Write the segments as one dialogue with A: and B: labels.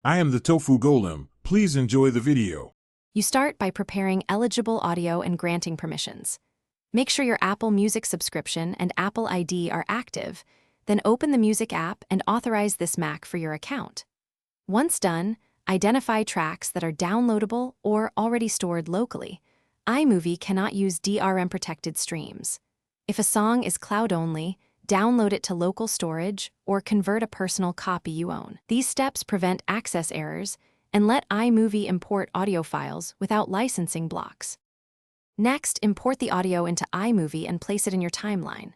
A: I am the Tofu Golem. Please enjoy the video.
B: You start by preparing eligible audio and granting permissions. Make sure your Apple Music subscription and Apple ID are active, then open the Music app and authorize this Mac for your account. Once done, identify tracks that are downloadable or already stored locally. Imovie cannot use DRM-protected streams. If a song is cloud-only, download it to local storage or convert a personal copy you own. These steps prevent access errors and let Imovie import audio files without licensing blocks. Next, import the audio into Imovie and place it in your timeline.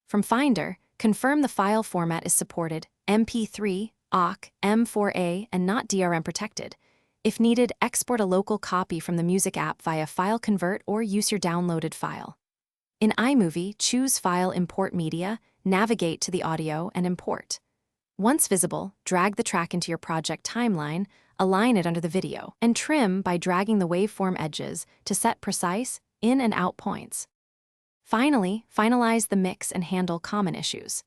B: From Finder, confirm the file format is supported: MP3, OCC, M4A, and not DRM protected. If needed, export a local copy from the Music app via File Convert or use your downloaded file. In Imovie, choose File Import Media, navigate to the audio, and import. Once visible, drag the track into your project timeline, align it under the video, and trim by dragging the waveform edges to set precise in and out points. Finally, finalize the mix and handle common issues.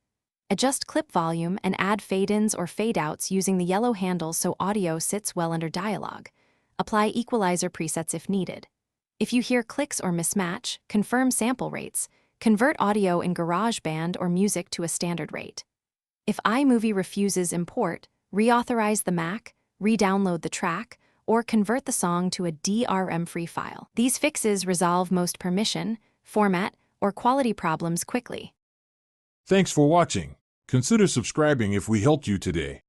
B: Adjust clip volume and add fade-ins or fade-outs using the yellow handle so audio sits well under dialogue. Apply equalizer presets if needed. If you hear clicks or mismatch, confirm sample rates. Convert audio in GarageBand or Music to a standard rate. If Imovie refuses import, reauthorize the Mac, re-download the track, or convert the song to a DRM-free file. These fixes resolve most permission, format, or quality problems quickly.
A: Thanks for watching. Consider subscribing if we helped you today.